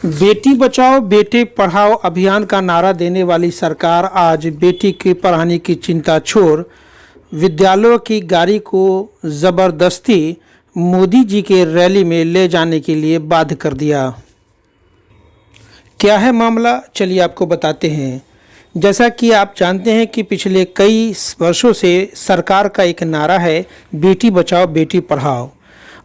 बेटी बचाओ बेटी पढ़ाओ अभियान का नारा देने वाली सरकार आज बेटी के पढ़ाने की चिंता छोड़ विद्यालयों की गाड़ी को ज़बरदस्ती मोदी जी के रैली में ले जाने के लिए बाध्य कर दिया। क्या है मामला, चलिए आपको बताते हैं। जैसा कि आप जानते हैं कि पिछले कई वर्षों से सरकार का एक नारा है, बेटी बचाओ बेटी पढ़ाओ।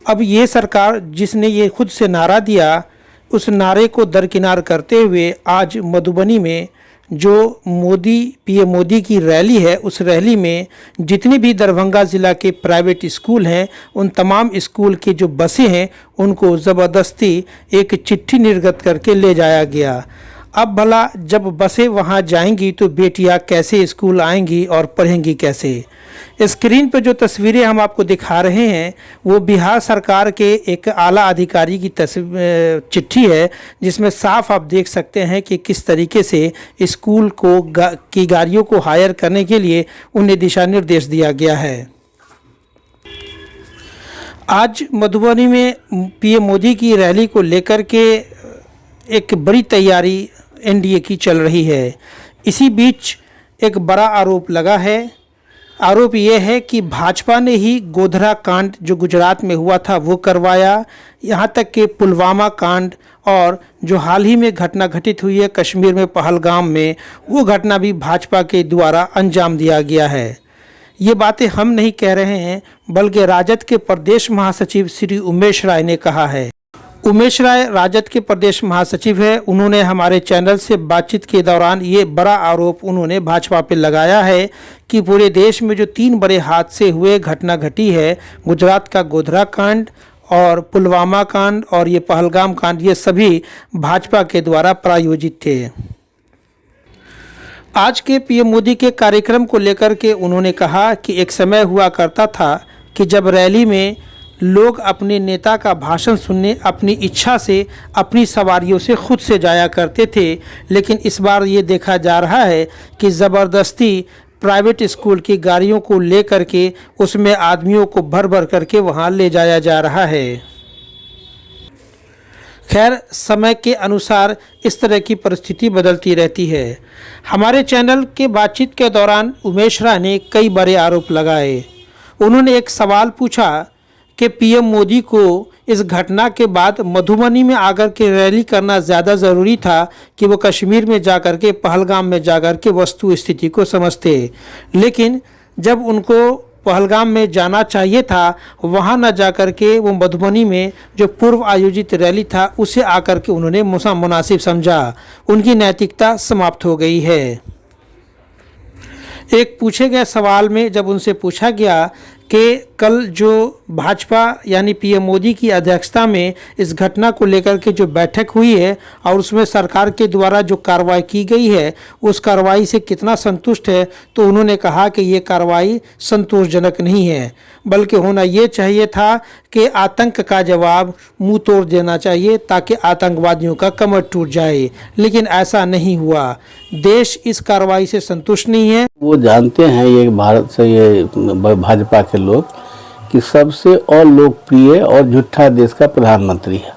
अब ये सरकार जिसने ये खुद से नारा दिया, उस नारे को दरकिनार करते हुए आज मधुबनी में जो पीएम मोदी की रैली है, उस रैली में जितने भी दरभंगा ज़िला के प्राइवेट स्कूल हैं, उन तमाम स्कूल की जो बसें हैं, उनको ज़बरदस्ती एक चिट्ठी निर्गत करके ले जाया गया। अब भला जब बसें वहां जाएंगी तो बेटियां कैसे स्कूल आएंगी और पढ़ेंगी कैसे। स्क्रीन पर जो तस्वीरें हम आपको दिखा रहे हैं वो बिहार सरकार के एक आला अधिकारी की चिट्ठी है, जिसमें साफ आप देख सकते हैं कि किस तरीके से स्कूल की गाड़ियों को हायर करने के लिए उन्हें दिशा निर्देश दिया गया है। आज मधुबनी में पीएम मोदी की रैली को लेकर के एक बड़ी तैयारी एनडीए की चल रही है। इसी बीच एक बड़ा आरोप लगा है। आरोप ये है कि भाजपा ने ही गोधरा कांड जो गुजरात में हुआ था वो करवाया, यहाँ तक कि पुलवामा कांड और जो हाल ही में घटना घटित हुई है कश्मीर में पहलगाम में, वो घटना भी भाजपा के द्वारा अंजाम दिया गया है। ये बातें हम नहीं कह रहे हैं, बल्कि राजद के प्रदेश महासचिव श्री उमेश राय ने कहा है। उमेश राय राजद के प्रदेश महासचिव है। उन्होंने हमारे चैनल से बातचीत के दौरान ये बड़ा आरोप उन्होंने भाजपा पर लगाया है कि पूरे देश में जो 3 बड़े हादसे हुए, घटना घटी है, गुजरात का गोधरा कांड और पुलवामा कांड और ये पहलगाम कांड, ये सभी भाजपा के द्वारा प्रायोजित थे। आज के पीएम मोदी के कार्यक्रम को लेकर के उन्होंने कहा कि एक समय हुआ करता था कि जब रैली में लोग अपने नेता का भाषण सुनने अपनी इच्छा से अपनी सवारियों से खुद से जाया करते थे, लेकिन इस बार ये देखा जा रहा है कि ज़बरदस्ती प्राइवेट स्कूल की गाड़ियों को ले करके उसमें आदमियों को भर भर करके वहाँ ले जाया जा रहा है। खैर, समय के अनुसार इस तरह की परिस्थिति बदलती रहती है। हमारे चैनल के बातचीत के दौरान उमेश राय ने कई बड़े आरोप लगाए। उन्होंने एक सवाल पूछा कि पीएम मोदी को इस घटना के बाद मधुबनी में आकर के रैली करना ज़्यादा ज़रूरी था कि वो कश्मीर में जाकर के पहलगाम में जाकर के वस्तु स्थिति को समझते, लेकिन जब उनको पहलगाम में जाना चाहिए था, वहाँ न जाकर के वो मधुबनी में जो पूर्व आयोजित रैली था उसे आकर के उन्होंने मुनासिब समझा। उनकी नैतिकता समाप्त हो गई है। एक पूछे गए सवाल में जब उनसे पूछा गया कि कल जो भाजपा यानी पीएम मोदी की अध्यक्षता में इस घटना को लेकर के जो बैठक हुई है और उसमें सरकार के द्वारा जो कार्रवाई की गई है, उस कार्रवाई से कितना संतुष्ट है, तो उन्होंने कहा कि ये कार्रवाई संतोषजनक नहीं है, बल्कि होना ये चाहिए था कि आतंक का जवाब मुंह तोड़ देना चाहिए ताकि आतंकवादियों का कमर टूट जाए, लेकिन ऐसा नहीं हुआ। देश इस कार्रवाई से संतुष्ट नहीं है। वो जानते हैं ये भारत से, ये भाजपा के लोग, कि सबसे और लोकप्रिय और झूठा देश का प्रधानमंत्री है।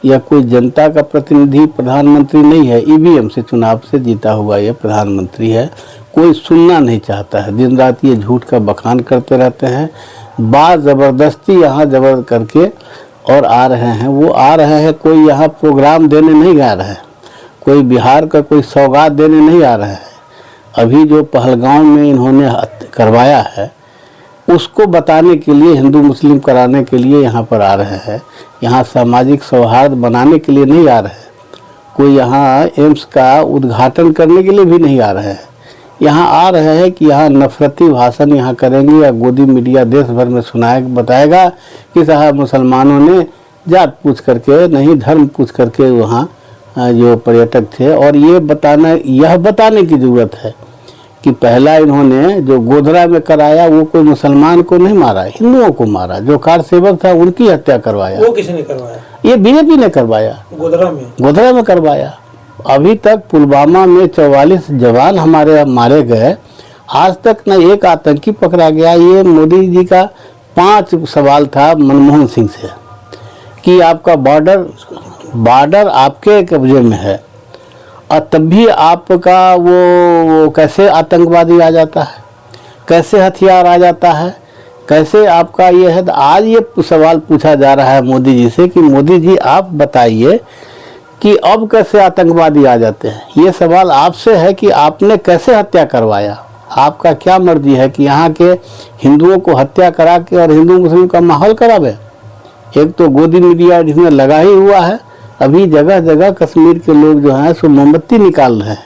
यह कोई जनता का प्रतिनिधि प्रधानमंत्री नहीं है, ईवीएम से चुनाव से जीता हुआ यह प्रधानमंत्री है। कोई सुनना नहीं चाहता है, दिन रात ये झूठ का बखान करते रहते हैं। बात ज़बरदस्ती यहाँ जबर करके और आ रहे हैं, वो आ रहे हैं, कोई यहाँ प्रोग्राम देने नहीं आ रहे हैं, कोई बिहार का कोई सौगात देने नहीं आ रहे हैं। अभी जो पहलगाम में इन्होंने करवाया है उसको बताने के लिए, हिंदू मुस्लिम कराने के लिए यहाँ पर आ रहे हैं। यहाँ सामाजिक सौहार्द बनाने के लिए नहीं आ रहे हैं। कोई यहाँ एम्स का उद्घाटन करने के लिए भी नहीं आ रहे हैं। यहाँ आ रहे हैं कि यहाँ नफरती भाषण यहाँ करेंगे या गोदी मीडिया देश भर में बताएगा कि साहब मुसलमानों ने जात पूछ करके नहीं, धर्म पूछ करके वहाँ जो पर्यटक थे। और यह बताने की ज़रूरत है कि पहला इन्होंने जो गोधरा में कराया वो कोई मुसलमान को नहीं मारा, हिंदुओं को मारा। जो कार सेवक था उनकी हत्या करवाया। वो किसने करवाया? ये बीजेपी ने करवाया, गोधरा में करवाया। अभी तक पुलवामा में 44 जवान हमारे मारे गए, आज तक न एक आतंकी पकड़ा गया। ये मोदी जी का 5 सवाल था मनमोहन सिंह से कि आपका बॉर्डर बॉर्डर आपके कब्जे में है और तब भी आपका वो कैसे आतंकवादी आ जाता है, कैसे हथियार आ जाता है, कैसे आपका ये है। आज ये सवाल पूछा जा रहा है मोदी जी से कि मोदी जी आप बताइए कि अब कैसे आतंकवादी आ जाते हैं। ये सवाल आपसे है कि आपने कैसे हत्या करवाया, आपका क्या मर्जी है कि यहाँ के हिंदुओं को हत्या करा के और हिंदू मुस्लिम का माहौल करावे। एक तो गोदी मीडिया जिसमें लगा ही हुआ है, अभी जगह जगह कश्मीर के लोग जो हैं सो मोमबत्ती निकाल रहे हैं,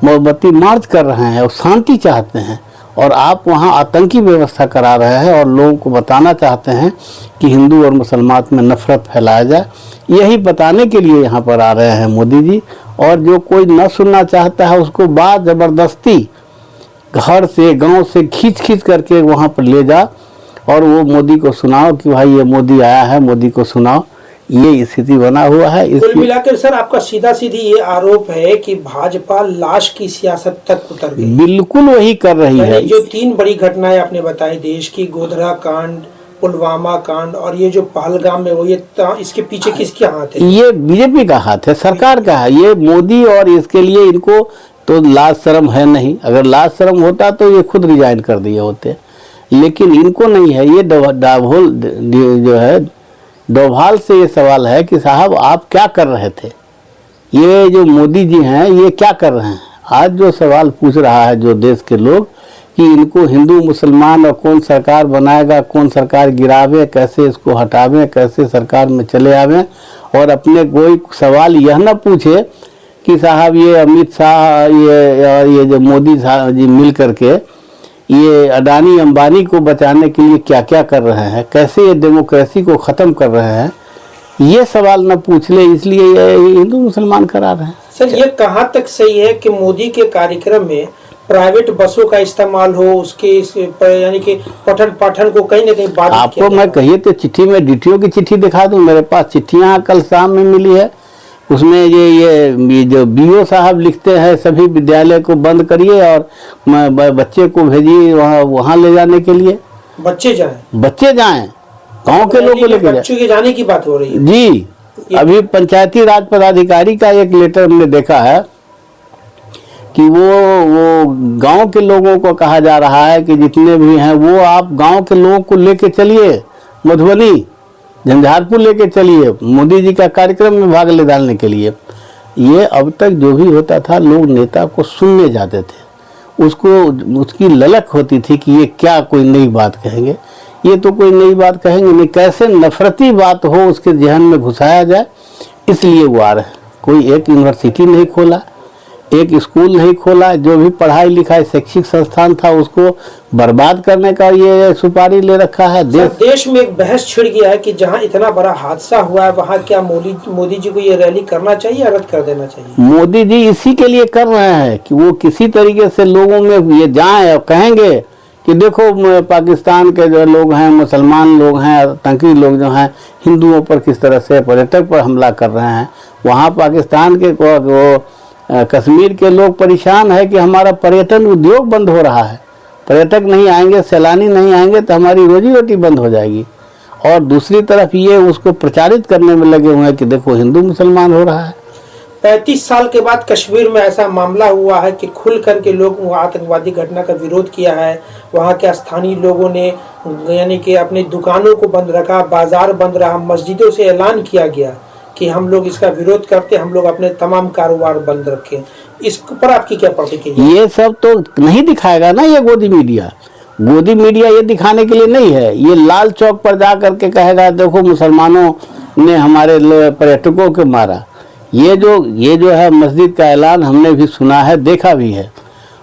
मोमबत्ती मार्च कर रहे हैं और शांति चाहते हैं, और आप वहाँ आतंकी व्यवस्था करा रहे हैं और लोगों को बताना चाहते हैं कि हिंदू और मुसलमान में नफरत फैलाया जाए। यही बताने के लिए यहाँ पर आ रहे हैं मोदी जी। और जो कोई न सुनना चाहता है उसको बात ज़बरदस्ती घर से गांव से खींच खींच करके वहाँ पर ले जा और वो मोदी को सुनाओ कि भाई ये मोदी आया है, मोदी को सुनाओ। ये स्थिति बना हुआ है। कुल मिलाकर सर आपका सीधा सीधी ये आरोप है कि भाजपा लाश की सियासत तक उतर गई। बिल्कुल वही कर रही है। जो 3 बड़ी घटनाएं आपने बताई देश की, गोधरा कांड, पुलवामा कांड और ये जो पहलगाम में वो, ये इसके पीछे किसके हाथ है? ये बीजेपी का हाथ है, सरकार का है। ये मोदी और इसके लिए इनको तो लाज शर्म है नहीं। अगर लाज शर्म होता तो ये खुद रिजाइन कर दिए होते, लेकिन इनको नहीं है। ये दाभोल जो है डोभाल से ये सवाल है कि साहब आप क्या कर रहे थे, ये जो मोदी जी हैं ये क्या कर रहे हैं। आज जो सवाल पूछ रहा है जो देश के लोग कि इनको हिंदू मुसलमान और कौन सरकार बनाएगा, कौन सरकार गिरावे, कैसे इसको हटावें, कैसे सरकार में चले आवें, और अपने कोई सवाल यह न पूछे कि साहब ये अमित शाह ये जो मोदी साहब जी मिल करके ये अडानी अंबानी को बचाने के लिए क्या क्या कर रहे हैं, कैसे ये डेमोक्रेसी को ख़त्म कर रहे हैं, ये सवाल न पूछ ले, इसलिए ये हिंदू मुसलमान करा रहे हैं। सर ये कहाँ तक सही है कि मोदी के कार्यक्रम में प्राइवेट बसों का इस्तेमाल हो, उसके यानी कि पठन पाठन को कहीं ना कहीं बाधित आपको मैं कहिए तो चिट्ठी में डीटीओ की चिट्ठी दिखा दूं, मेरे पास चिट्ठियाँ कल शाम में मिली है। उसमें ये जो बीओ साहब लिखते हैं सभी विद्यालय को बंद करिए और बच्चे को भेजिए वहाँ ले जाने के लिए। बच्चे जाएं गांव के लोग को लेकर बच्चों के जाने की बात हो रही है जी। अभी पंचायती राज पदाधिकारी का एक लेटर हमने देखा है कि वो गांव के लोगों को कहा जा रहा है कि जितने भी हैं वो आप गांव के लोगों को लेके चलिए, मधुबनी झंझारपुर लेके चलिए मोदी जी का कार्यक्रम में भाग ले डालने के लिए। ये अब तक जो भी होता था लोग नेता को सुनने जाते थे, उसकी ललक होती थी कि ये क्या कोई नई बात कहेंगे। ये तो कोई नई बात कहेंगे नहीं, कैसे नफरती बात हो उसके जहन में घुसाया जाए, इसलिए वो आ रहे हैं। कोई एक यूनिवर्सिटी नहीं खोला, एक स्कूल नहीं खोला, जो भी पढ़ाई लिखाई शैक्षिक संस्थान था उसको बर्बाद करने का ये सुपारी ले रखा है। देश में एक बहस छिड़ गया है कि जहां इतना बड़ा हादसा हुआ है वहां क्या मोदी जी को ये रैली करना चाहिए या रद्द कर देना चाहिए? मोदी जी इसी के लिए कर रहे हैं कि वो किसी तरीके से लोगों में ये जाएं और कहेंगे कि देखो पाकिस्तान के जो लोग हैं, मुसलमान लोग हैं, आतंकी लोग जो हैं, हिंदुओं पर किस तरह से पर्यटक पर हमला कर रहे हैं। वहाँ पाकिस्तान के कश्मीर के लोग परेशान है कि हमारा पर्यटन उद्योग बंद हो रहा है, पर्यटक नहीं आएंगे, सैलानी नहीं आएंगे तो हमारी रोजी रोटी बंद हो जाएगी। और दूसरी तरफ ये उसको प्रचारित करने में लगे हुए हैं कि देखो हिंदू मुसलमान हो रहा है। 35 साल के बाद कश्मीर में ऐसा मामला हुआ है कि खुल करके लोग वहाँ आतंकवादी घटना का विरोध किया है। वहाँ के स्थानीय लोगों ने यानी कि अपनी दुकानों को बंद रखा, बाजार बंद रहा, मस्जिदों से ऐलान किया गया कि हम लोग इसका विरोध करते, हम लोग अपने तमाम कारोबार बंद रखें। इस पर आपकी क्या प्रतिक्रिया? ये सब तो नहीं दिखाएगा ना ये गोदी मीडिया ये दिखाने के लिए नहीं है। ये लाल चौक पर जा करके कहेगा देखो मुसलमानों ने हमारे पर्यटकों को मारा। ये जो है मस्जिद का ऐलान हमने भी सुना है, देखा भी है।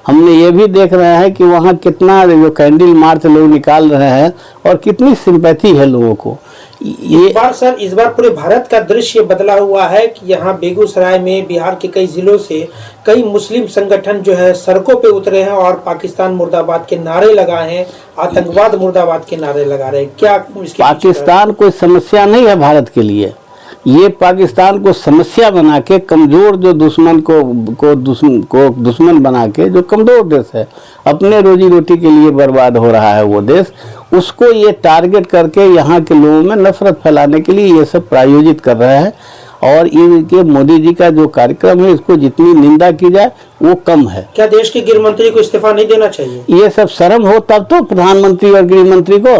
हमने ये भी देख रहे हैं कि वहाँ कितना जो कैंडल मार्च लोग निकाल रहे हैं और कितनी सिंपैथी है लोगों को। इस बार पूरे भारत का दृश्य बदला हुआ है कि यहाँ बेगूसराय में बिहार के कई जिलों से कई मुस्लिम संगठन जो है सड़कों पे उतरे हैं और पाकिस्तान मुर्दाबाद के नारे लगाए हैं, आतंकवाद मुर्दाबाद के नारे लगा रहे हैं। क्या पाकिस्तान कोई समस्या नहीं है भारत के लिए। ये पाकिस्तान को समस्या बना के कमजोर जो दुश्मन को दुश्मन बना के जो कमजोर देश है, अपने रोजी रोटी के लिए बर्बाद हो रहा है वो देश, उसको ये टारगेट करके यहाँ के लोगों में नफरत फैलाने के लिए ये सब प्रायोजित कर रहे हैं। और इनके मोदी जी का जो कार्यक्रम है इसको जितनी निंदा की जाए वो कम है। क्या देश के गृह मंत्री को इस्तीफा नहीं देना चाहिए? ये सब शर्म हो तब तो प्रधानमंत्री और गृह मंत्री को,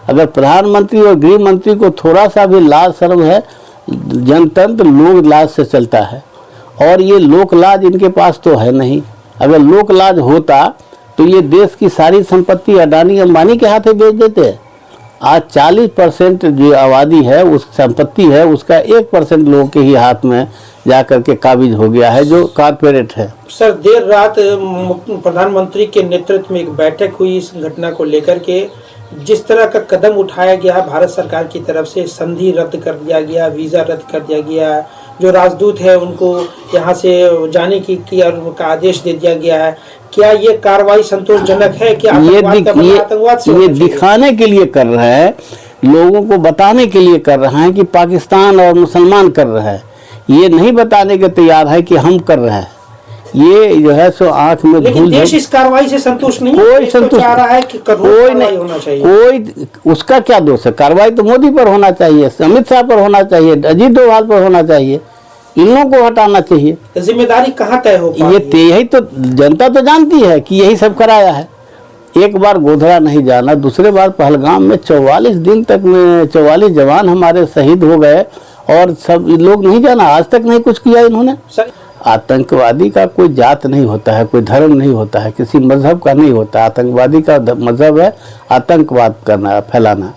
अगर प्रधानमंत्री और गृह मंत्री को थोड़ा सा भी लाज शर्म है, जनतंत्र लोक लाज से चलता है और ये लोक लाज इनके पास तो है नहीं। अगर लोक लाज होता तो ये देश की सारी संपत्ति अडानी अंबानी के हाथ में बेच देते। आज 40% जो आबादी है उस संपत्ति है उसका 1% लोगों के ही हाथ में जाकर के काबिज हो गया है जो कॉर्पोरेट है। सर, देर रात प्रधानमंत्री के नेतृत्व में एक बैठक हुई इस घटना को लेकर के। जिस तरह का कदम उठाया गया भारत सरकार की तरफ से, संधि रद्द कर दिया गया, वीज़ा रद्द कर दिया गया, जो राजदूत है उनको यहाँ से जाने की उनका आदेश दे दिया गया है, क्या ये कार्रवाई संतोषजनक है? कि आतंकवाद से ये दिखाने के लिए कर रहा है, लोगों को बताने के लिए कर रहा है कि पाकिस्तान और मुसलमान कर रहा है, ये नहीं बताने के तैयार है कि हम कर रहे हैं। ये जो है सो आंख में धूल। देश इस कार्रवाई से संतुष्ट नहीं, कोई संतुष्ट चाह रहा है कि कोई नहीं होना चाहिए। कोई उसका क्या दोष है? कार्रवाई तो मोदी पर होना चाहिए, अमित शाह पर होना चाहिए, अजीत डोभाल पर होना चाहिए, इन लोगों को हटाना चाहिए। तो जिम्मेदारी कहाँ तय हो? यही तो जनता तो जानती है कि यही सब कराया है। एक बार गोधरा नहीं जाना, दूसरे बार पहलगाम में 44 दिन तक में 44 जवान हमारे शहीद हो गए और सब लोग नहीं जाना, आज तक नहीं कुछ किया इन्होंने। आतंकवादी का कोई जात नहीं होता है, कोई धर्म नहीं होता है, किसी मजहब का नहीं होता। आतंकवादी का मजहब है आतंकवाद करना, फैलाना,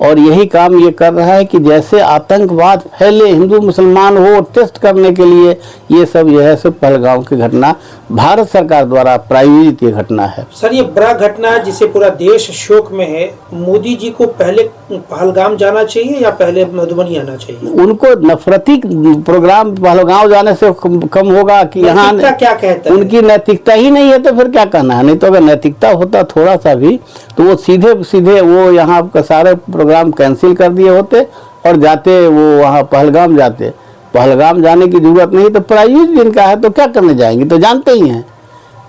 और यही काम ये कर रहा है कि जैसे आतंकवाद फैले, हिंदू मुसलमान हो, टेस्ट करने के लिए ये सब यह है सब पहलगाम की घटना भारत सरकार द्वारा प्रायोजित ये घटना है। सर, ये बड़ा घटना है जिसे पूरा देश शोक में है। मोदी जी को पहले पहलगाम जाना चाहिए या पहले मधुबनी आना चाहिए? उनको नफरती प्रोग्राम पहलगाम जाने से कम होगा कि यहाँ क्या कहते हैं? उनकी नैतिकता ही नहीं है तो फिर क्या कहना है? नहीं तो अगर नैतिकता होता थोड़ा सा भी तो वो सीधे सीधे वो यहाँ का सारे प्रोग्राम कैंसिल कर दिए होते और जाते वो वहाँ पहलगाम जाते। पहलगाम जाने की जरूरत नहीं, तो प्रायोजित जिनका है तो क्या करने जाएंगे, तो जानते ही हैं।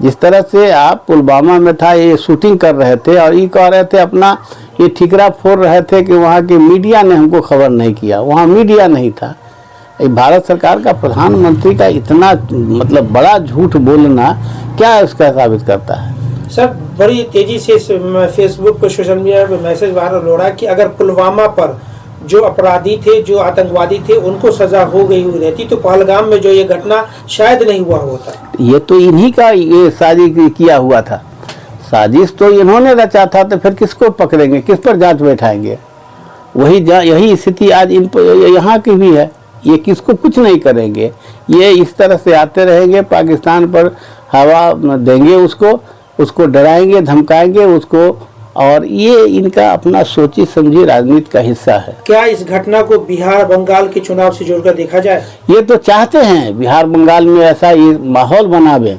जिस तरह से आप पुलवामा में था, ये शूटिंग कर रहे थे और ये कह रहे थे अपना ये ठिकरा फोड़ रहे थे कि वहाँ की मीडिया ने हमको खबर नहीं किया, वहाँ मीडिया नहीं था। भारत सरकार का प्रधानमंत्री का इतना मतलब बड़ा झूठ बोलना क्या इसका साबित करता है? सर, बड़ी तेजी से फेसबुक पर, सोशल मीडिया पर मैसेज वायरल हो रहा है कि अगर पुलवामा पर जो अपराधी थे, जो आतंकवादी थे, उनको सजा हो गई हुई रहती तो पहलगाम में जो ये घटना शायद नहीं हुआ होता। ये तो इन्हीं का ये साजिश किया हुआ था, साजिश तो इन्होंने रचा था, तो फिर किसको पकड़ेंगे, किस पर जांच बैठाएंगे? यही स्थिति आज यहाँ की भी है। ये किसको कुछ नहीं करेंगे, ये इस तरह से आते रहेंगे, पाकिस्तान पर हवा देंगे, उसको डराएंगे, धमकाएंगे उसको, और ये इनका अपना सोची समझी राजनीति का हिस्सा है। क्या इस घटना को बिहार बंगाल के चुनाव से जोड़कर देखा जाए? ये तो चाहते हैं बिहार बंगाल में ऐसा ये माहौल बनावे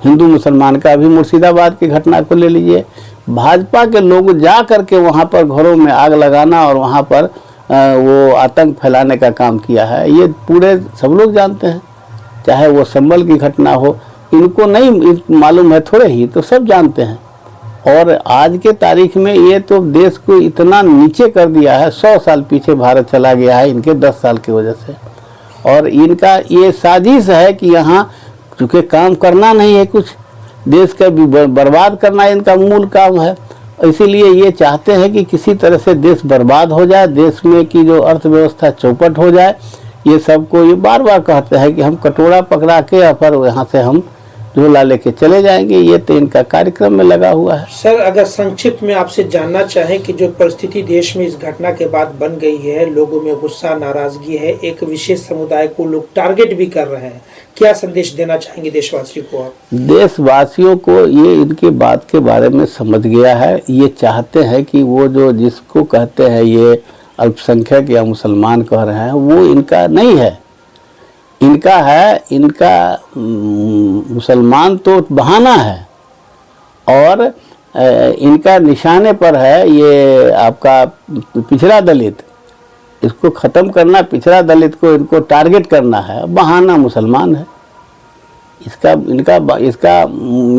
हिंदू मुसलमान का। अभी मुर्शिदाबाद की घटना को ले लीजिए, भाजपा के लोग जा करके वहाँ पर घरों में आग लगाना और वहाँ पर वो आतंक फैलाने का काम किया है। ये पूरे सब लोग जानते हैं, चाहे वो संभल की घटना हो, इनको नहीं मालूम है थोड़े ही, तो सब जानते हैं। और आज के तारीख में ये तो देश को इतना नीचे कर दिया है, 100 साल पीछे भारत चला गया है इनके 10 साल की वजह से। और इनका ये साजिश है कि यहाँ चूँकि काम करना नहीं है, कुछ देश का भी बर्बाद करना इनका मूल काम है। इसीलिए ये चाहते हैं कि किसी तरह से देश बर्बाद हो जाए, देश में की जो अर्थव्यवस्था चौपट हो जाए। ये सबको ये बार बार कहते हैं कि हम कटोरा पकड़ा के या फिर यहाँ से हम झोला लेके चले जाएंगे। ये तो इनका कार्यक्रम में लगा हुआ है। सर, अगर संक्षिप्त में आपसे जानना चाहें कि जो परिस्थिति देश में इस घटना के बाद बन गई है, लोगों में गुस्सा, नाराजगी है, एक विशेष समुदाय को लोग टारगेट भी कर रहे हैं, क्या संदेश देना चाहेंगे देशवासियों को आप? देशवासियों को ये इनके बात के बारे में समझ गया है। ये चाहते हैं कि वो जो जिसको कहते हैं ये अल्पसंख्यक या मुसलमान कह रहे हैं, वो इनका नहीं है, इनका है। इनका मुसलमान तो बहाना है और इनका निशाने पर है ये आपका पिछड़ा दलित। इसको ख़त्म करना, पिछड़ा दलित को इनको टारगेट करना है, बहाना मुसलमान है। इसका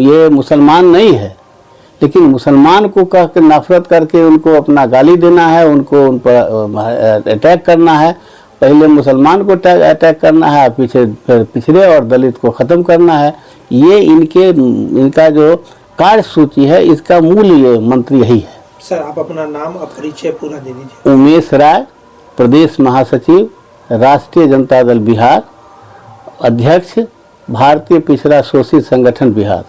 ये मुसलमान नहीं है, लेकिन मुसलमान को कह के नफरत करके उनको अपना गाली देना है, उनको उन पर अटैक करना है पहले मुसलमान को अटैक करना है, फिर पिछड़े और दलित को ख़त्म करना है। ये इनका जो कार्य सूची है, इसका मूल ये मंत्र यही है। सर, आप अपना नाम और परिचय पूरा दे दीजिए। उमेश राय, प्रदेश महासचिव, राष्ट्रीय जनता दल बिहार, अध्यक्ष, भारतीय पिछड़ा शोषित संगठन बिहार।